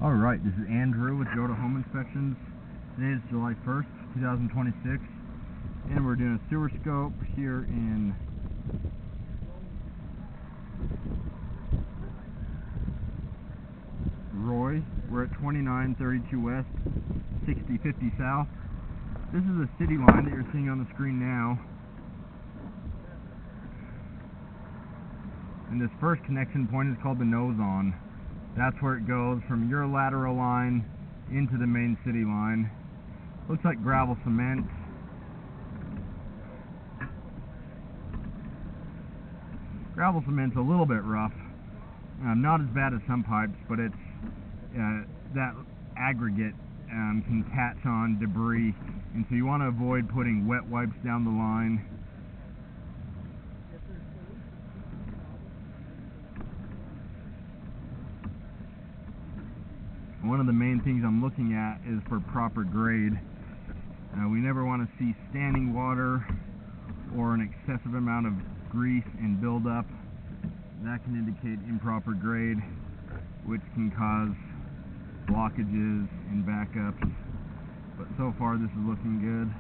Alright, this is Andrew with Yoda Home Inspections. Today is July 1st, 2026, and we're doing a sewer scope here in Roy. We're at 2932 West, 6050 South. This is a city line that you're seeing on the screen now. And this first connection point is called the nose on. That's where it goes from your lateral line into the main city line. Looks like gravel cement. Gravel cement's a little bit rough. Not as bad as some pipes, but it's that aggregate can catch on debris, and so you want to avoid putting wet wipes down the line. One of the main things I'm looking at is for proper grade. We never want to see standing water or an excessive amount of grease and buildup. That can indicate improper grade, which can cause blockages and backups. But so far this is looking good.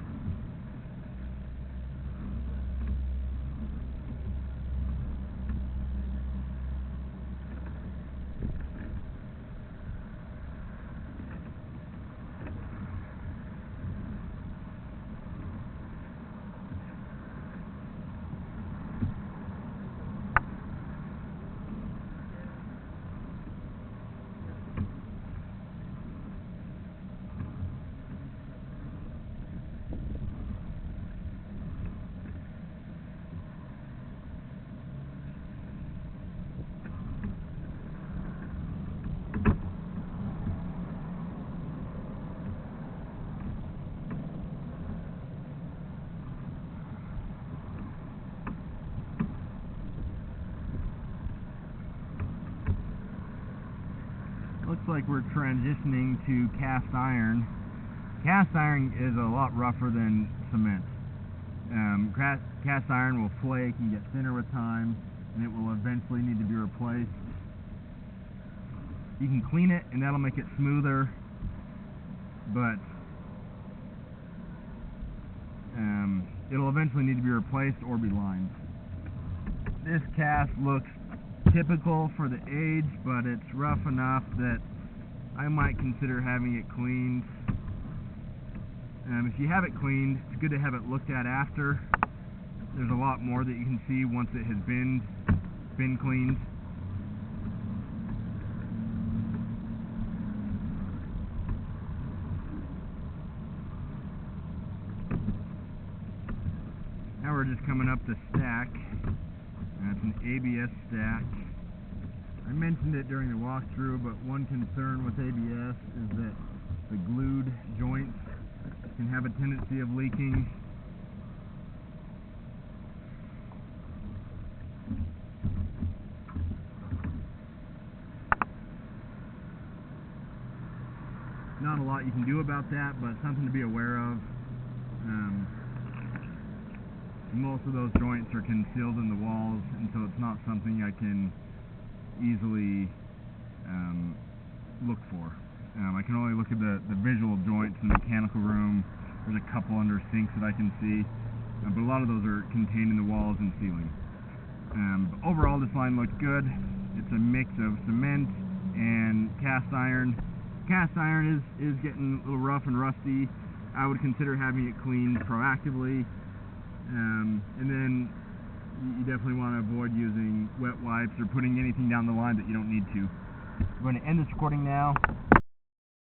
Looks like we're transitioning to cast iron. Cast iron is a lot rougher than cement. Cast iron will flake and get thinner with time, and it will eventually need to be replaced. You can clean it and that'll make it smoother, but it'll eventually need to be replaced or be lined. This cast looks typical for the age, but it's rough enough that I might consider having it cleaned. If you have it cleaned, it's good to have it looked at after. There's a lot more that you can see once it has been cleaned. Now we're just coming up the stack. It's an ABS stack. I mentioned it during the walkthrough, but one concern with ABS is that the glued joints can have a tendency of leaking. Not a lot you can do about that, but something to be aware of. Most of those joints are concealed in the walls, and so it's not something I can easily look for. I can only look at the visual joints in the mechanical room. There's a couple under sinks that I can see, but a lot of those are contained in the walls and ceiling. But overall, this line looks good. It's a mix of cement and cast iron. Cast iron is getting a little rough and rusty. I would consider having it cleaned proactively. And then you definitely want to avoid using wet wipes or putting anything down the line that you don't need to. I'm going to end this recording now.